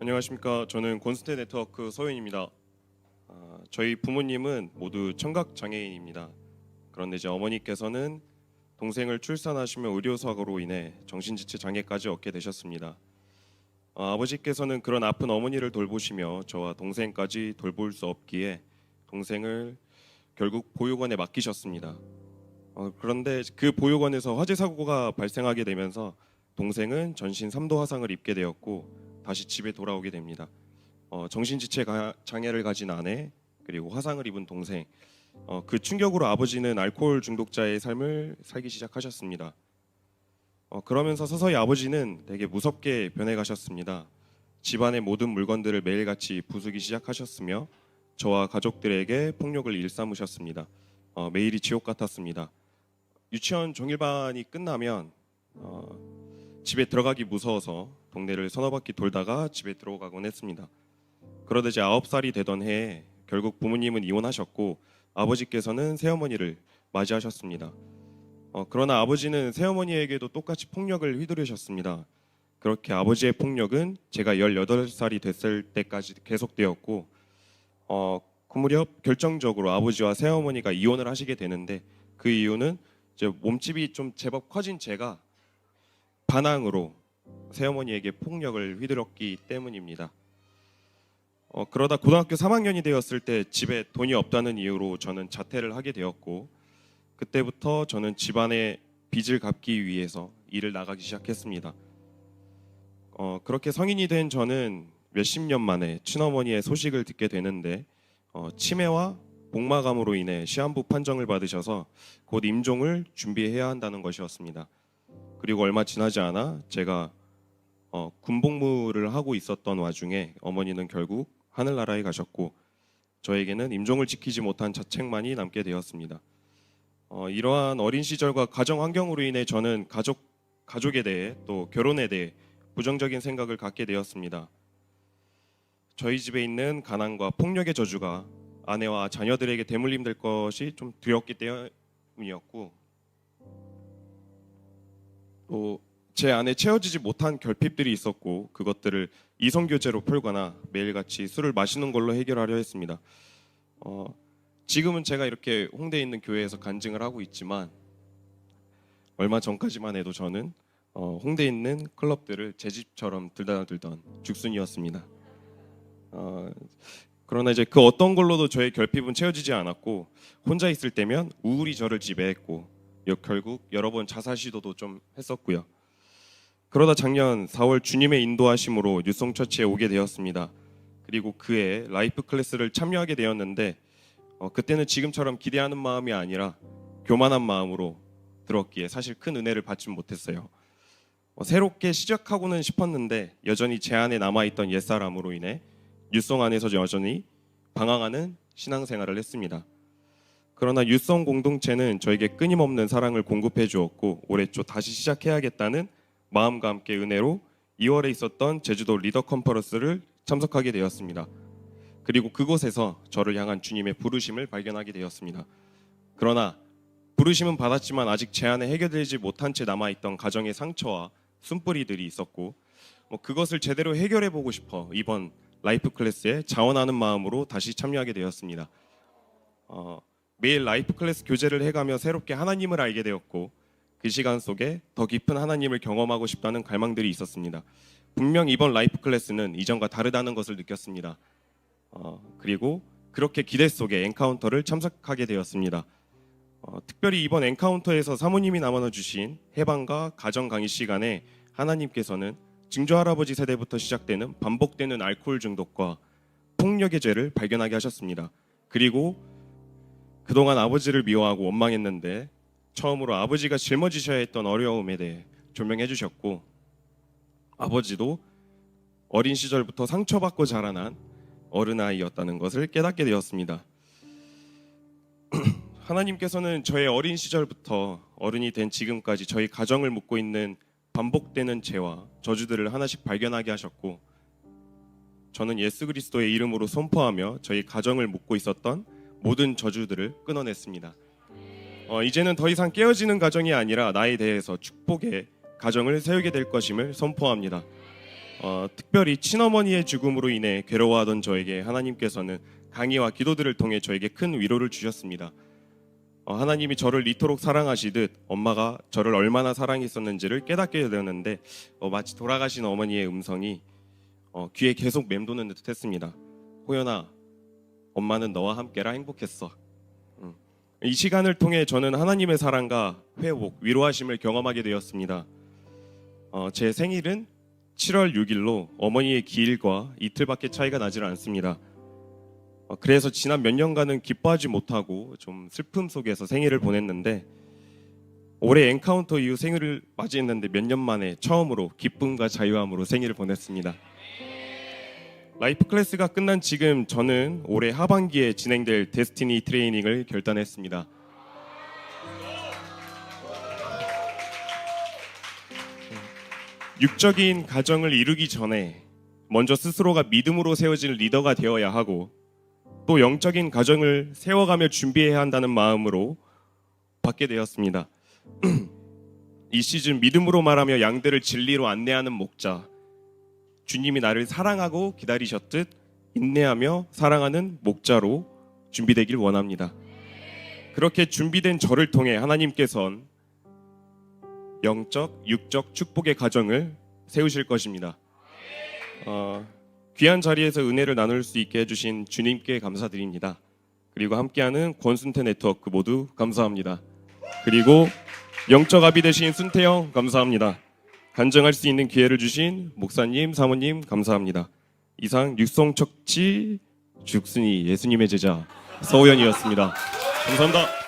안녕하십니까. 저는 곤스테 네트워크 서윤입니다. 저희 부모님은 모두 청각 장애인입니다. 그런데 이제 어머니께서는 동생을 출산하시며 의료사고로 인해 정신지체 장애까지 얻게 되셨습니다. 아버지께서는 그런 아픈 어머니를 돌보시며 저와 동생까지 돌볼 수 없기에 동생을 결국 보육원에 맡기셨습니다. 그런데 그 보육원에서 화재 사고가 발생하게 되면서 동생은 전신 3도 화상을 입게 되었고 다시 집에 돌아오게 됩니다. 정신지체 장애를 가진 아내 그리고 화상을 입은 동생, 그 충격으로 아버지는 알코올 중독자의 삶을 살기 시작하셨습니다. 그러면서 서서히 아버지는 되게 무섭게 변해가셨습니다. 집안의 모든 물건들을 매일같이 부수기 시작하셨으며 저와 가족들에게 폭력을 일삼으셨습니다. 매일이 지옥 같았습니다. 유치원 종일반이 끝나면 집에 들어가기 무서워서 동네를 서너 바퀴 돌다가 집에 들어가곤 했습니다. 그러다 이제 9살이 되던 해에 결국 부모님은 이혼하셨고 아버지께서는 새어머니를 맞이하셨습니다. 그러나 아버지는 새어머니에게도 똑같이 폭력을 휘두르셨습니다. 그렇게 아버지의 폭력은 제가 18살이 됐을 때까지 계속되었고 그 무렵 결정적으로 아버지와 새어머니가 이혼을 하시게 되는데 그 이유는 이제 몸집이 좀 제법 커진 제가 반항으로 새어머니에게 폭력을 휘둘렀기 때문입니다. 그러다 고등학교 3학년이 되었을 때 집에 돈이 없다는 이유로 저는 자퇴를 하게 되었고 그때부터 저는 집안의 빚을 갚기 위해서 일을 나가기 시작했습니다. 그렇게 성인이 된 저는 몇십 년 만에 친어머니의 소식을 듣게 되는데 치매와 복마감으로 인해 시한부 판정을 받으셔서 곧 임종을 준비해야 한다는 것이었습니다. 그리고 얼마 지나지 않아 제가 군복무를 하고 있었던 와중에 어머니는 결국 하늘나라에 가셨고 저에게는 임종을 지키지 못한 자책만이 남게 되었습니다. 이러한 어린 시절과 가정 환경으로 인해 저는 가족에 대해 또 결혼에 대해 부정적인 생각을 갖게 되었습니다. 저희 집에 있는 가난과 폭력의 저주가 아내와 자녀들에게 대물림 될 것이 좀 두렵기 때문이었고 또 제 안에 채워지지 못한 결핍들이 있었고 그것들을 이성교제로 풀거나 매일같이 술을 마시는 걸로 해결하려 했습니다. 지금은 제가 이렇게 홍대에 있는 교회에서 간증을 하고 있지만 얼마 전까지만 해도 저는 홍대에 있는 클럽들을 제 집처럼 들던 죽순이었습니다. 그러나 이제 그 어떤 걸로도 저의 결핍은 채워지지 않았고 혼자 있을 때면 우울이 저를 지배했고 결국 여러 번 자살 시도도 좀 했었고요. 그러다 작년 4월 주님의 인도하심으로 뉴송처치에 오게 되었습니다. 그리고 그해 라이프 클래스를 참여하게 되었는데 그때는 지금처럼 기대하는 마음이 아니라 교만한 마음으로 들었기에 사실 큰 은혜를 받지 못했어요. 새롭게 시작하고는 싶었는데 여전히 제 안에 남아있던 옛사람으로 인해 뉴송 안에서 여전히 방황하는 신앙생활을 했습니다. 그러나 뉴송 공동체는 저에게 끊임없는 사랑을 공급해 주었고 올해 초 다시 시작해야겠다는 마음과 함께 은혜로 2월에 있었던 제주도 리더 컨퍼런스를 참석하게 되었습니다. 그리고 그곳에서 저를 향한 주님의 부르심을 발견하게 되었습니다. 그러나 부르심은 받았지만 아직 제 안에 해결되지 못한 채 남아있던 가정의 상처와 숨뿌리들이 있었고 그것을 제대로 해결해 보고 싶어 이번 라이프 클래스에 자원하는 마음으로 다시 참여하게 되었습니다. 매일 라이프 클래스 교제를 해가며 새롭게 하나님을 알게 되었고 그 시간 속에 더 깊은 하나님을 경험하고 싶다는 갈망들이 있었습니다. 분명 이번 라이프 클래스는 이전과 다르다는 것을 느꼈습니다. 그리고 그렇게 기대 속에 엔카운터를 참석하게 되었습니다. 특별히 이번 엔카운터에서 사모님이 나눠주신 해방과 가정 강의 시간에 하나님께서는 증조할아버지 세대부터 시작되는 반복되는 알코올 중독과 폭력의 죄를 발견하게 하셨습니다. 그리고 그동안 아버지를 미워하고 원망했는데 처음으로 아버지가 짊어지셔야 했던 어려움에 대해 조명해 주셨고 아버지도 어린 시절부터 상처받고 자라난 어른아이였다는 것을 깨닫게 되었습니다. 하나님께서는 저의 어린 시절부터 어른이 된 지금까지 저희 가정을 묶고 있는 반복되는 죄와 저주들을 하나씩 발견하게 하셨고 저는 예수 그리스도의 이름으로 선포하며 저희 가정을 묶고 있었던 모든 저주들을 끊어냈습니다. 이제는 더 이상 깨어지는 가정이 아니라 나에 대해서 축복의 가정을 세우게 될 것임을 선포합니다. 특별히 친어머니의 죽음으로 인해 괴로워하던 저에게 하나님께서는 강의와 기도들을 통해 저에게 큰 위로를 주셨습니다. 하나님이 저를 이토록 사랑하시듯 엄마가 저를 얼마나 사랑했었는지를 깨닫게 되었는데 마치 돌아가신 어머니의 음성이 귀에 계속 맴도는 듯 했습니다. 호연아, 엄마는 너와 함께라 행복했어. 이 시간을 통해 저는 하나님의 사랑과 회복, 위로하심을 경험하게 되었습니다. 제 생일은 7월 6일로 어머니의 기일과 이틀밖에 차이가 나질 않습니다. 그래서 지난 몇 년간은 기뻐하지 못하고 좀 슬픔 속에서 생일을 보냈는데 올해 엔카운터 이후 생일을 맞이했는데 몇 년 만에 처음으로 기쁨과 자유함으로 생일을 보냈습니다. 라이프 클래스가 끝난 지금 저는 올해 하반기에 진행될 데스티니 트레이닝을 결단했습니다. 육적인 가정을 이루기 전에 먼저 스스로가 믿음으로 세워질 리더가 되어야 하고 또 영적인 가정을 세워가며 준비해야 한다는 마음으로 받게 되었습니다. 이 시즌 믿음으로 말하며 양들을 진리로 안내하는 목자, 주님이 나를 사랑하고 기다리셨듯 인내하며 사랑하는 목자로 준비되길 원합니다. 그렇게 준비된 저를 통해 하나님께서는 영적, 육적 축복의 가정을 세우실 것입니다. 귀한 자리에서 은혜를 나눌 수 있게 해주신 주님께 감사드립니다. 그리고 함께하는 권순태 네트워크 모두 감사합니다. 그리고 영적 아비 되신 순태형 감사합니다. 간증할 수 있는 기회를 주신 목사님, 사모님 감사합니다. 이상 육성척지 죽순이 예수님의 제자 서호연이었습니다. 감사합니다.